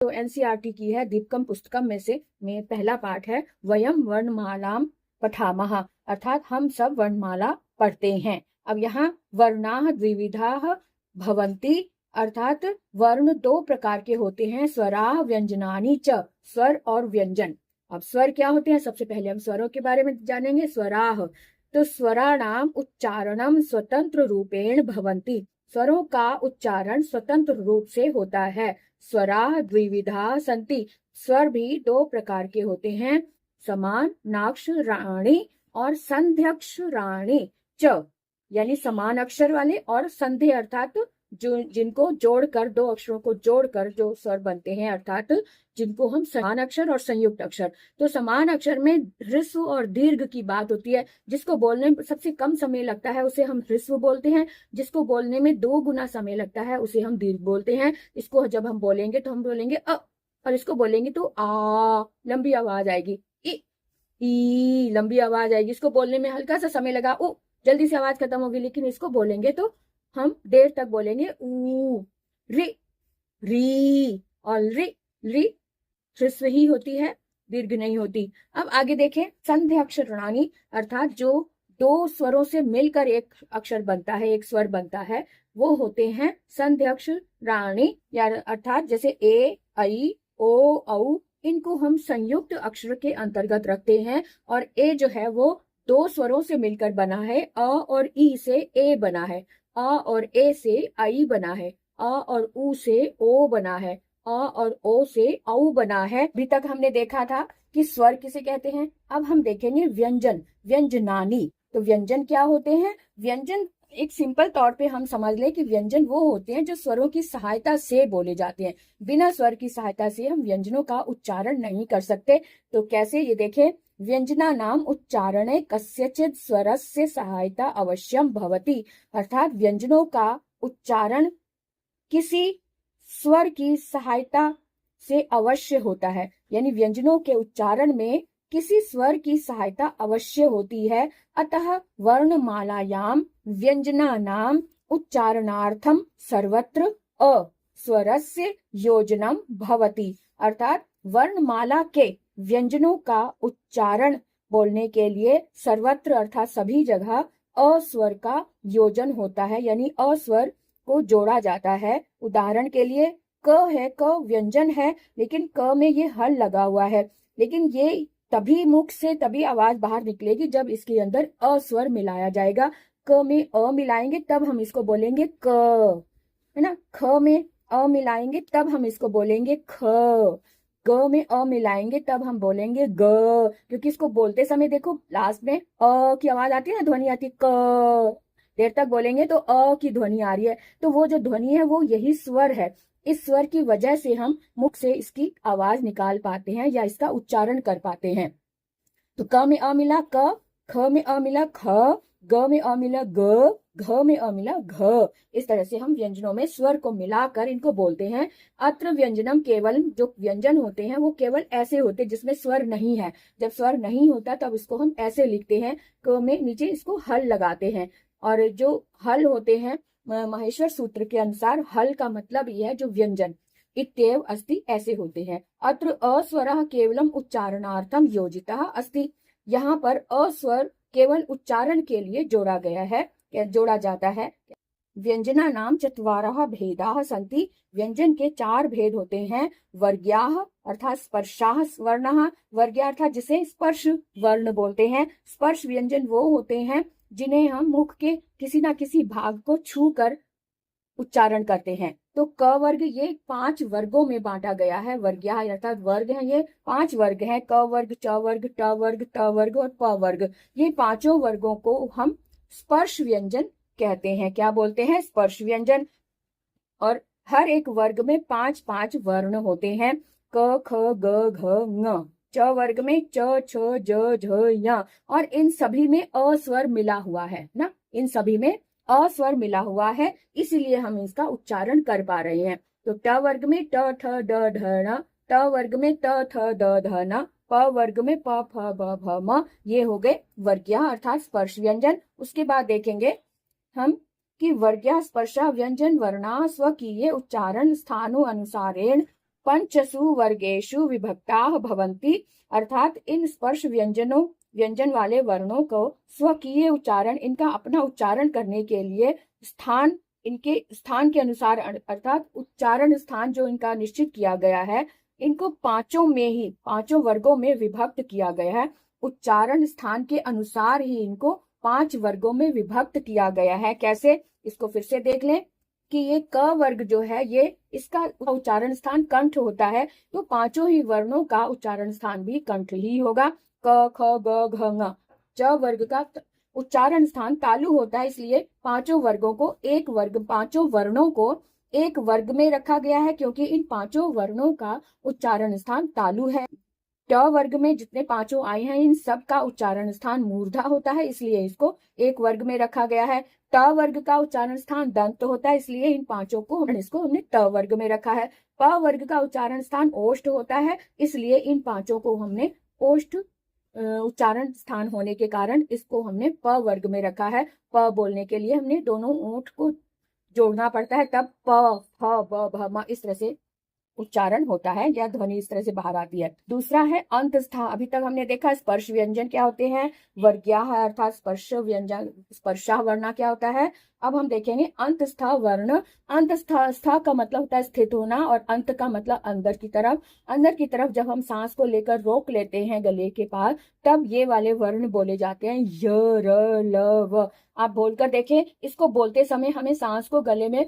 तो एनसीईआरटी की है दीपकम पुस्तकम में पहला पाठ है वयम वर्णमालाम पठामः, अर्थात हम सब वर्णमाला पढ़ते हैं। अब यहाँ वर्णाः द्विविधाः भवन्ति, अर्थात वर्ण दो प्रकार के होते हैं, स्वराः व्यंजनानि च, स्वर और व्यंजन। अब स्वर क्या होते हैं, सबसे पहले हम स्वरों के बारे में जानेंगे। स्वराः, तो स्वराणाम उच्चारणम स्वतंत्र रूपेण भवन्ति, स्वरों का उच्चारण स्वतंत्र रूप से होता है। स्वराः द्विविधा सन्ति, स्वर भी दो प्रकार के होते हैं, समान नाक्षराणि और संध्यक्षराणि च, यानी समान अक्षर वाले और संधि अर्थात जो जिनको जोड़कर, दो अक्षरों को जोड़कर जो स्वर बनते हैं, अर्थात जिनको हम समान अक्षर और संयुक्त अक्षर। तो समान अक्षर में ह्रस्व और दीर्घ की बात होती है, जिसको बोलने में सबसे कम समय लगता है उसे हम ह्रस्व बोलते हैं, जिसको बोलने में 2 गुना समय लगता है उसे हम दीर्घ बोलते हैं। इसको जब हम बोलेंगे तो हम बोलेंगे अ, और इसको बोलेंगे तो आ, लंबी आवाज आएगी। ई लंबी आवाज आएगी। इसको बोलने में हल्का सा समय लगा, ओ जल्दी से आवाज खत्म होगी, लेकिन इसको बोलेंगे तो हम देर तक बोलेंगे। ऊ, रि, री और री ह्रस्व ही होती है, दीर्घ नहीं होती। अब आगे देखें, संधि अक्षराणि, अर्थात जो दो स्वरों से मिलकर एक अक्षर बनता है, एक स्वर बनता है, वो होते हैं संधि अक्षराणि, या अर्थात जैसे ए, ऐ, ओ, औ, इनको हम संयुक्त अक्षर के अंतर्गत रखते हैं। और ए जो है वो दो स्वरों से मिलकर बना है, अ और ई से ए बना है, अ और ए से आई बना है, अ और उ से ओ बना है, अ और ओ से औ बना है। अभी तक हमने देखा था कि स्वर किसे कहते हैं। अब हम देखेंगे व्यंजन, व्यंजनानी। तो व्यंजन क्या होते हैं? व्यंजन एक सिंपल तौर पे हम समझ ले कि व्यंजन वो होते हैं जो स्वरों की सहायता से बोले जाते हैं। बिना स्वर की सहायता से हम व्यंजनों का उच्चारण नहीं कर सकते। तो कैसे, ये देखें, व्यंजना नाम उच्चारणे कस्यचित् स्वरस्य सहायता अवश्यम भवति, अर्थात व्यंजनों का उच्चारण किसी स्वर की सहायता से अवश्य होता है, यानी व्यंजनों के उच्चारण में किसी स्वर की सहायता अवश्य होती है। अतः वर्णमालायाम व्यंजनानाम उच्चारणार्थम सर्वत्र अ स्वरस्य योजनम भवति, अर्थात वर्णमाला के व्यंजनों का उच्चारण बोलने के लिए सर्वत्र अर्थात सभी जगह अ स्वर का योजन होता है, यानी अ स्वर को जोड़ा जाता है। उदाहरण के लिए क है, क व्यंजन है, लेकिन क में ये हल लगा हुआ है, लेकिन ये तभी मुख से तभी आवाज बाहर निकलेगी जब इसके अंदर अ स्वर मिलाया जाएगा। क में अ मिलाएंगे तब हम इसको बोलेंगे क, है ना। ख में अ मिलाएंगे तब हम इसको बोलेंगे ख, ग में अ मिलाएंगे तब हम बोलेंगे ग, क्योंकि इसको बोलते समय देखो लास्ट में अ की आवाज आती है ना, ध्वनि आती है क, देर तक बोलेंगे तो अ की ध्वनि आ रही है, तो वो जो ध्वनि है वो यही स्वर है। इस स्वर की वजह से हम मुख से इसकी आवाज निकाल पाते हैं या इसका उच्चारण कर पाते हैं। तो क में अ मिला क, ख में अ मिला ख, ग में अ मिला ग, घ में अ मिला घ। इस तरह से हम व्यंजनों में स्वर को मिलाकर इनको बोलते हैं। अत्र व्यंजनम केवल, जो व्यंजन होते हैं वो केवल ऐसे होते हैं जिसमें स्वर नहीं है। जब स्वर नहीं होता तब इसको हम ऐसे लिखते हैं, क में नीचे इसको हल लगाते हैं। और जो हल होते हैं माहेश्वर सूत्र के अनुसार हल का मतलब यह है जो व्यंजन, इत्येव अस्ति, ऐसे होते हैं। अत्र अस्वरः केवलम उच्चारणार्थम योजितः अस्ति, यहाँ पर अस्वर केवल उच्चारण के लिए जोड़ा गया है, जोड़ा जाता है। व्यंजना नाम चत्वारः भेदाः सन्ति, व्यंजन के 4 भेद होते हैं। वर्ग्याः अर्थात स्पर्शाः वर्णाः, वर्ग्य अर्थात जिसे स्पर्श वर्ण बोलते हैं। स्पर्श व्यंजन वो होते हैं जिन्हें हम मुख के किसी ना किसी भाग को छू कर उच्चारण करते हैं। तो क वर्ग ये 5 वर्गों में बांटा गया है। वर्ग्या अर्थात वर्ग है, ये 5 वर्ग हैं, क वर्ग, च वर्ग, ट वर्ग, ट वर्ग और प वर्ग। ये पांचों वर्गों को हम स्पर्श व्यंजन कहते हैं। क्या बोलते हैं? स्पर्श व्यंजन। और हर एक वर्ग में 5-5 वर्ण होते हैं, क, ख, ग, घ, ङ। च वर्ग में च, छ, ज, झ, य, और इन सभी में अ स्वर मिला हुआ है ना, इन सभी में अ स्वर मिला हुआ है, इसलिए हम इसका उच्चारण कर पा रहे हैं। तो ट वर्ग में ट, ठ, ड, ढ, ण, ट वर्ग में त, थ, द, ध, न, प वर्ग में प, फ, ब, भ, म। ये हो गए वर्ग्या अर्थात स्पर्श व्यंजन। उसके बाद देखेंगे हम कि वर्ग्या स्पर्शा व्यंजन वर्णा स्वकीय उच्चारण स्थानु अनुसारेण पंचसु वर्गेषु विभक्ताः भवन्ति, अर्थात इन स्पर्श व्यंजन वाले वर्णों को स्वकीय उच्चारण, इनका अपना उच्चारण करने के लिए स्थान, इनके स्थान के अनुसार, अर्थात उच्चारण स्थान जो इनका निश्चित किया गया है, इनको पांचों वर्गों में विभक्त किया गया है। उच्चारण स्थान के अनुसार ही इनको 5 वर्गों में विभक्त किया गया है। कैसे, इसको फिर से देख लें कि ये क वर्ग जो है, ये इसका उच्चारण स्थान कंठ होता है, तो पांचों ही वर्णों का उच्चारण स्थान भी कंठ ही होगा। क ख ग घ ङ। च वर्ग का उच्चारण स्थान तालु होता है, इसलिए पांचों वर्णों को एक वर्ग में रखा गया है, क्योंकि इन पांचों वर्णों का उच्चारण स्थान तालु है। ट वर्ग में जितने पांचों आए हैं, इन सब का उच्चारण स्थान मूर्धा होता है, इसलिए इसको एक वर्ग में रखा गया है। ट वर्ग का उच्चारण स्थान दंत होता है, इसलिए इन पांचों को हमने ट वर्ग में रखा है। प वर्ग का उच्चारण स्थान ओष्ठ होता है, इसलिए इन पांचों को हमने ओष्ठ उच्चारण स्थान होने के कारण इसको हमने प वर्ग में रखा है। प बोलने के लिए हमने दोनों ओंठ को जोड़ना पड़ता है, तब प फ ब भ म इस तरह से उच्चारण होता है, या ध्वनि इस तरह से बाहर आती है। दूसरा है अंतस्था। अभी तक हमने देखा स्पर्श व्यंजन क्या होते हैं, वर्ग्याः अर्थात स्पर्श व्यंजन, स्पर्शाः वर्णा क्या होता है। अब हम देखेंगे अंतस्था वर्ण। अंतस्था का मतलब होता है स्थित होना, और अंत का मतलब अंदर की तरफ। अंदर की तरफ जब हम सांस को लेकर रोक लेते हैं गले के पास, तब ये वाले वर्ण बोले जाते हैं, य र ल व। आप बोलकर देखें, इसको बोलते समय हमें सांस को गले में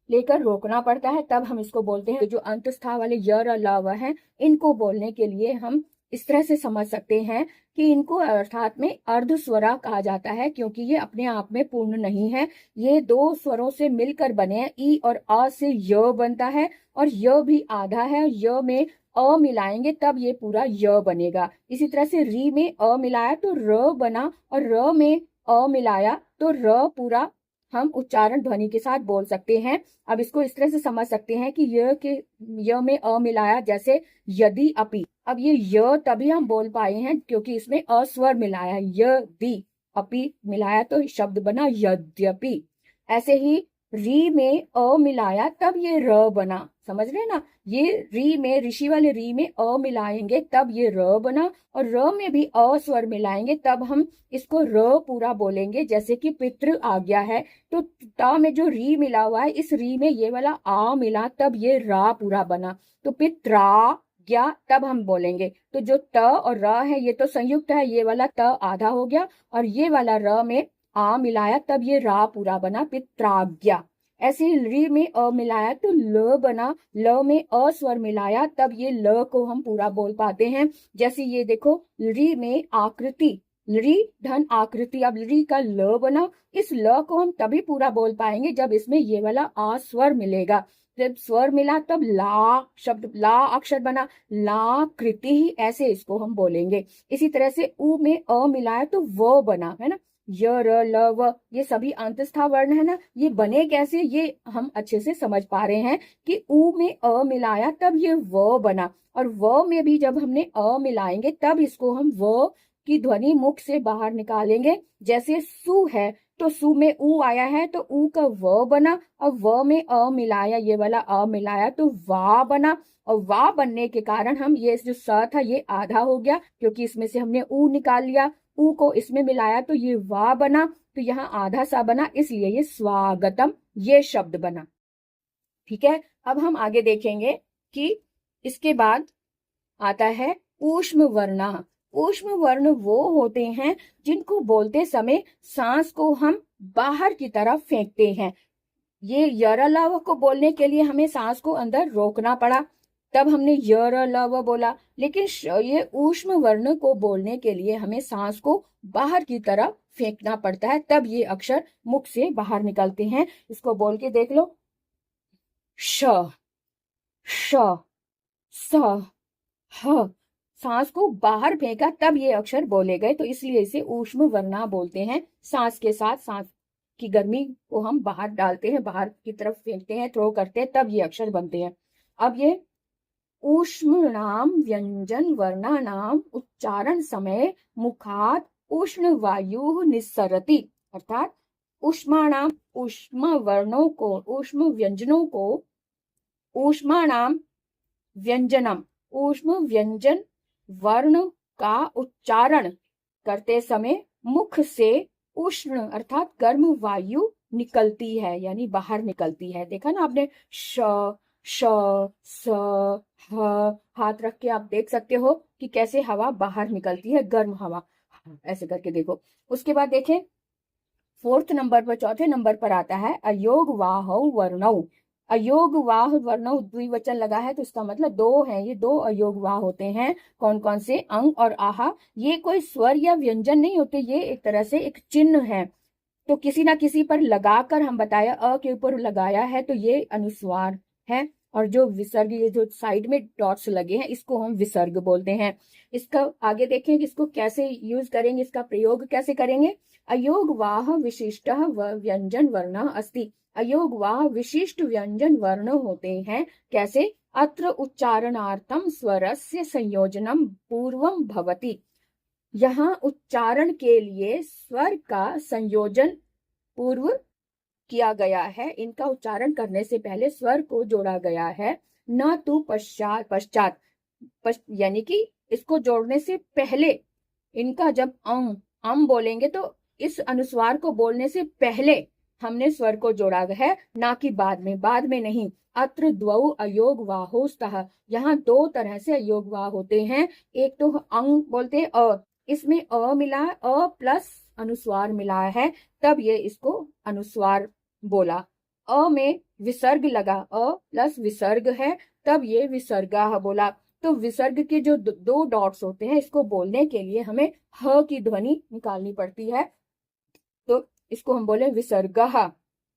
लेकर रोकना पड़ता है, तब हम इसको बोलते हैं। जो अंतस्था वाले य र ल व हैं, इनको बोलने के लिए हम इस तरह से समझ सकते हैं कि इनको अर्थात में अर्ध स्वरा कहा जाता है, क्योंकि ये अपने आप में पूर्ण नहीं है। ये 2 स्वरों से मिलकर बने हैं। ई और अ से य बनता है, और य भी आधा है, और य में अ मिलाएंगे तब ये पूरा य बनेगा। इसी तरह से री में अ मिलाया तो र बना, और र में अ मिलाया तो र पूरा हम उच्चारण ध्वनि के साथ बोल सकते हैं। अब इसको इस तरह से समझ सकते हैं कि य में अ मिलाया, जैसे यदि अपि। अब ये य तभी हम बोल पाए हैं क्योंकि इसमें अ स्वर मिलाया है। यदि अपि मिलाया तो शब्द बना यद्यपि। ऐसे ही री में अ मिलाया तब ये र बना, समझ रहे ना। ये री में, ऋषि वाले री में अ मिलाएंगे तब ये र बना, और र में भी अ स्वर मिलाएंगे तब हम इसको र पूरा बोलेंगे। जैसे कि पितृ आज्ञा है, तो ता में जो री मिला हुआ है, इस री में ये वाला आ मिला तब ये रा पूरा बना, तो पित्राज्ञा तब हम बोलेंगे। तो जो त और र है ये तो संयुक्त है, ये वाला त आधा हो गया, और ये वाला र में आ मिलाया तब ये रा पूरा बना, पित्राज्ञा। ऐसे ही री में अ मिलाया तो ल बना, ल में अ स्वर मिलाया तब ये ल को हम पूरा बोल पाते हैं। जैसे ये देखो, री में आकृति, री धन आकृति, अब री का ल बना, इस ल को हम तभी पूरा बोल पाएंगे जब इसमें ये वाला आ स्वर मिलेगा। जब स्वर मिला तब ला शब्द, ला अक्षर बना, ला कृति ही, ऐसे इसको हम बोलेंगे। इसी तरह से उ में अ मिलाया तो व बना, है ना। य र ल व, ये सभी अंतस्था वर्ण है ना। ये बने कैसे, ये हम अच्छे से समझ पा रहे हैं कि उ में अ मिलाया तब ये व बना, और व में भी जब हमने अ मिलाएंगे तब इसको हम व की ध्वनि मुख से बाहर निकालेंगे। जैसे सु है तो सु में उ आया है तो उ का व बना, और व में अ मिलाया, ये वाला अ मिलाया तो वा बना, और वा बनने के कारण हम ये जो स था ये आधा हो गया, क्योंकि इसमें से हमने उ निकाल लिया। उ को इसमें मिलाया तो ये वा बना, तो यहाँ आधा सा बना, इसलिए ये स्वागतम ये शब्द बना। ठीक है, अब हम आगे देखेंगे कि इसके बाद आता है ऊष्म वर्ण। ऊष्म वर्ण वो होते हैं जिनको बोलते समय सांस को हम बाहर की तरफ फेंकते हैं। ये यरलव को बोलने के लिए हमें सांस को अंदर रोकना पड़ा, तब हमने यरलव बोला। लेकिन ये ऊष्म वर्ण को बोलने के लिए हमें सांस को बाहर की तरफ फेंकना पड़ता है, तब ये अक्षर मुख से बाहर निकलते हैं। इसको बोल के देख लो, श, श, स, ह। सांस को बाहर फेंका तब ये अक्षर बोले गए, तो इसलिए इसे ऊष्म वर्णा बोलते हैं। सांस के साथ सांस की गर्मी को हम बाहर डालते हैं, बाहर की तरफ फेंकते हैं, थ्रो करते हैं, तब ये अक्षर बनते हैं। अब ये ऊष्मणाम व्यंजन वर्णानाम उच्चारण समय मुखात उष्ण वायु निस्सरति, अर्थात ऊष्माणाम, ऊष्म वर्णों को, ऊष्म व्यंजनों को, ऊष्माणाम व्यंजनम, ऊष्म व्यंजन वर्ण का उच्चारण करते समय मुख से उष्ण अर्थात गर्म वायु निकलती है, यानी बाहर निकलती है। देखा ना आपने, श श स ह, हाथ रख के आप देख सकते हो कि कैसे हवा बाहर निकलती है, गर्म हवा। ऐसे करके देखो। उसके बाद देखें, फोर्थ नंबर पर, चौथे नंबर पर आता है अयोग वाह वर्णौ। अयोग वाह वर्णौ द्विवचन लगा है तो इसका मतलब दो है, ये दो अयोग वाह होते हैं। कौन कौन से? अंग और आहा। ये कोई स्वर या व्यंजन नहीं होते, ये एक तरह से एक चिन्ह है। तो किसी ना किसी पर लगाकर हम बताया, अ के ऊपर लगाया है तो ये अनुस्वार है। और जो विसर्ग, ये जो साइड में डॉट्स लगे हैं इसको हम विसर्ग बोलते हैं। इसका आगे देखें कि इसको कैसे यूज करेंगे, इसका प्रयोग कैसे करेंगे। अयोग वाह विशिष्ट व्यंजन वर्ण अस्ति। अयोग वाह विशिष्ट व्यंजन वर्ण होते हैं। कैसे? अत्र उच्चारणार्थम स्वरस्य संयोजनम पूर्वम भवति। यहाँ उच्चारण के लिए स्वर का संयोजन पूर्व किया गया है। इनका उच्चारण करने से पहले स्वर को जोड़ा गया है, न तो पश्चात। पश्चात यानी कि इसको जोड़ने से पहले, इनका जब बोलेंगे तो इस अनुस्वार को बोलने से पहले हमने स्वर को जोड़ा है, ना कि बाद में। बाद में नहीं। अत्र द्वौ अयोग वाहोस्तः। यहाँ दो तरह से अयोग वाह होते हैं। एक तो अंग बोलते हैं अ, इसमें अ मिला, अ प्लस अनुस्वार मिला है, तब ये इसको अनुस्वार बोला। अ में विसर्ग लगा, अ प्लस विसर्ग है, तब ये विसर्गा बोला। तो विसर्ग के जो दो डॉट्स होते हैं, इसको बोलने के लिए हमें ह की ध्वनि निकालनी पड़ती है, तो इसको हम बोले विसर्गः।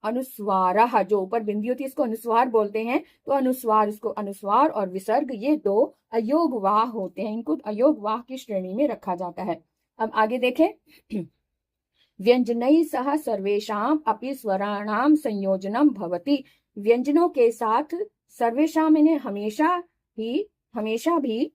अनुस्वारः, जो ऊपर बिंदी होती है इसको अनुस्वार बोलते हैं। तो अनुस्वार, इसको अनुस्वार और विसर्ग ये दो अयोग वाह होते हैं, इनको अयोग वाह की श्रेणी में रखा जाता है। अब आगे देखें, व्यंजनैः सह सर्वेषाम् अपि स्वराणाम संयोजनम भवति। व्यंजनों के साथ सर्वेषाम यानी हमेशा भी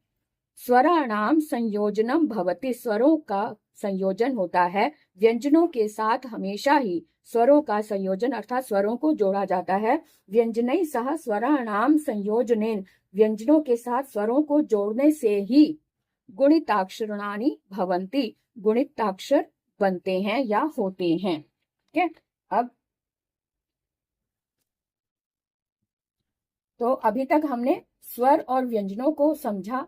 स्वराणाम संयोजनम भवति, स्वरों का संयोजन होता है। व्यंजनों के साथ हमेशा ही स्वरों का संयोजन अर्थात स्वरों को जोड़ा जाता है। व्यंजनैः सह स्वराणाम संयोजनेन, व्यंजनों के साथ स्वरों को जोड़ने से ही गुणिताक्षराणि भवन्ति, गुणिताक्षर बनते हैं या होते हैं। ठीक है। अब तो अभी तक हमने स्वर और व्यंजनों को समझा,